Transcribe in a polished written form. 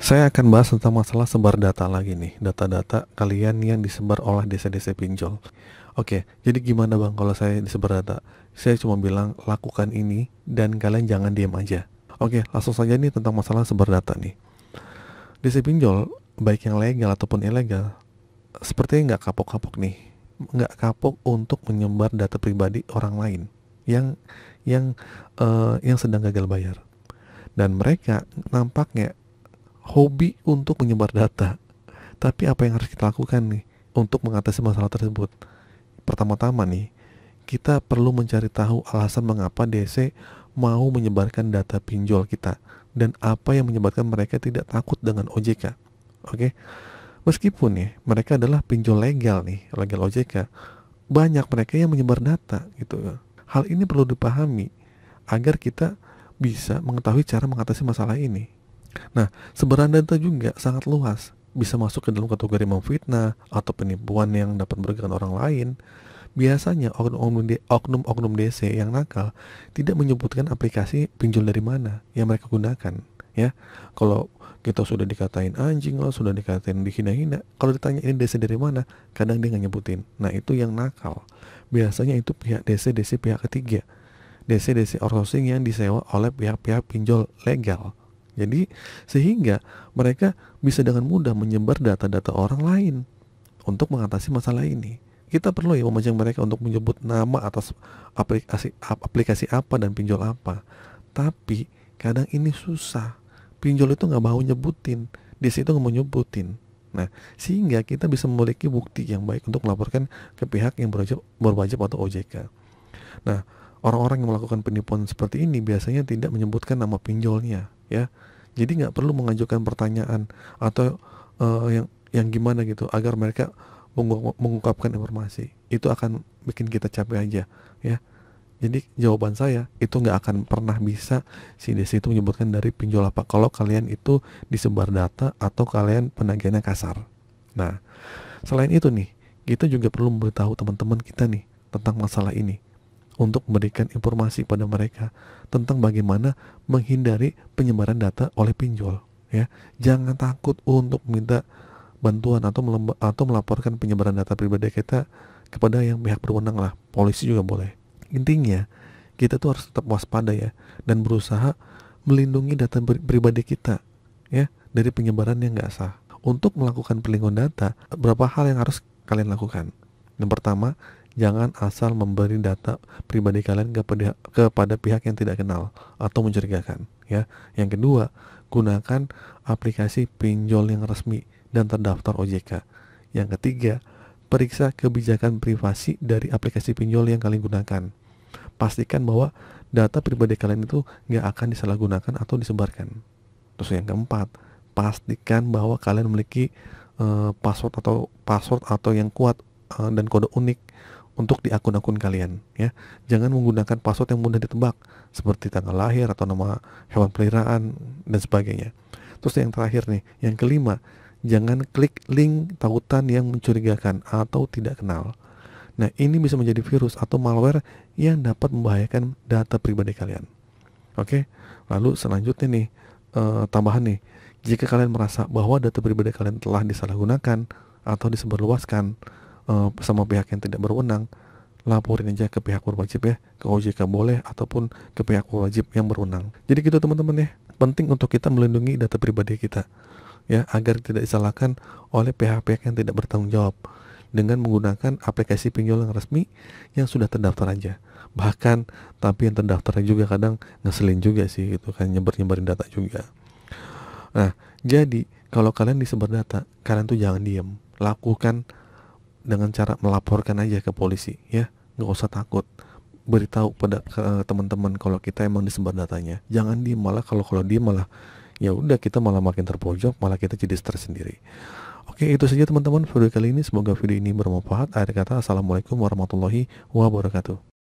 Saya akan bahas tentang masalah sebar data lagi nih, data-data kalian yang disebar oleh desa-desa pinjol. Oke, jadi gimana bang kalau saya disebar data? Saya cuma bilang lakukan ini dan kalian jangan diam aja. Oke, langsung saja nih tentang masalah sebar data nih. Desa pinjol, baik yang legal ataupun ilegal, sepertinya nggak kapok-kapok nih. Nggak kapok untuk menyebar data pribadi orang lain yang yang yang sedang gagal bayar. Dan mereka nampaknya hobi untuk menyebar data. Tapi apa yang harus kita lakukan nih untuk mengatasi masalah tersebut? Pertama-tama nih, kita perlu mencari tahu alasan mengapa DC mau menyebarkan data pinjol kita dan apa yang menyebabkan mereka tidak takut dengan OJK. Oke, meskipun nih mereka adalah pinjol legal nih, legal OJK, banyak mereka yang menyebar data gitu. Hal ini perlu dipahami agar kita bisa mengetahui cara mengatasi masalah ini. Nah, sebaran data juga sangat luas, bisa masuk ke dalam kategori memfitnah atau penipuan yang dapat merugikan orang lain. Biasanya oknum-oknum DC yang nakal tidak menyebutkan aplikasi pinjol dari mana yang mereka gunakan, ya. Kalau kita sudah dikatain anjing lah, sudah dikatain dihina-hina, kalau ditanya ini DC dari mana, kadang dia nggak nyebutin. Nah, itu yang nakal. Biasanya itu pihak DC pihak ketiga, DC outsourcing yang disewa oleh pihak-pihak pinjol legal. Jadi sehingga mereka bisa dengan mudah menyebar data-data orang lain untuk mengatasi masalah ini. Kita perlu ya memancing mereka untuk menyebut nama atas aplikasi apa dan pinjol apa. Tapi kadang ini susah. Pinjol itu nggak mau nyebutin, di situ nggak mau nyebutin. Nah, sehingga kita bisa memiliki bukti yang baik untuk melaporkan ke pihak yang berwajib atau OJK. Nah, orang-orang yang melakukan penipuan seperti ini biasanya tidak menyebutkan nama pinjolnya, ya. Jadi nggak perlu mengajukan pertanyaan atau yang gimana gitu agar mereka mengungkapkan informasi. Itu akan bikin kita capek aja, ya. Jadi jawaban saya itu nggak akan pernah bisa si desi itu menyebutkan dari pinjol apa kalau kalian itu disebar data atau kalian penagihannya kasar. Nah, selain itu nih, kita juga perlu memberitahu teman-teman kita nih tentang masalah ini untuk memberikan informasi pada mereka tentang bagaimana menghindari penyebaran data oleh pinjol, ya. Jangan takut untuk minta bantuan atau melaporkan penyebaran data pribadi kita kepada yang pihak berwenang lah, polisi juga boleh. Intinya kita tuh harus tetap waspada ya dan berusaha melindungi data pribadi kita, ya, dari penyebaran yang nggak sah. Untuk melakukan pelindungan data, beberapa hal yang harus kalian lakukan. Yang pertama, jangan asal memberi data pribadi kalian kepada pihak yang tidak kenal atau mencurigakan, ya. Yang kedua, gunakan aplikasi pinjol yang resmi dan terdaftar OJK. Yang ketiga, periksa kebijakan privasi dari aplikasi pinjol yang kalian gunakan. Pastikan bahwa data pribadi kalian itu nggak akan disalahgunakan atau disebarkan. Terus yang keempat, pastikan bahwa kalian memiliki password atau yang kuat dan kode unik untuk di akun-akun kalian, ya. Jangan menggunakan password yang mudah ditebak seperti tanggal lahir atau nama hewan peliharaan dan sebagainya. Terus yang terakhir nih, yang kelima, jangan klik link tautan yang mencurigakan atau tidak kenal. Nah, ini bisa menjadi virus atau malware yang dapat membahayakan data pribadi kalian. Oke, lalu selanjutnya nih, tambahan nih, jika kalian merasa bahwa data pribadi kalian telah disalahgunakan atau disebarluaskan sama pihak yang tidak berwenang, laporin aja ke pihak berwajib ya, ke OJK boleh ataupun ke pihak berwajib yang berwenang. Jadi gitu teman-teman ya, penting untuk kita melindungi data pribadi kita, ya, agar tidak disalahkan oleh pihak-pihak yang tidak bertanggung jawab dengan menggunakan aplikasi pinjol yang resmi yang sudah terdaftar aja. Bahkan tapi yang terdaftar juga kadang ngeselin juga sih, itu kan nyebarin data juga. Nah, jadi kalau kalian disebar data, kalian tuh jangan diem, lakukan dengan cara melaporkan aja ke polisi, ya. Nggak usah takut, beritahu pada teman-teman kalau kita emang disebar datanya. Jangan diem, malah kalau diem malah ya udah kita malah makin terpojok, malah kita jadi stres sendiri. Oke, itu saja teman-teman video kali ini. Semoga video ini bermanfaat. Akhir kata, assalamualaikum warahmatullahi wabarakatuh.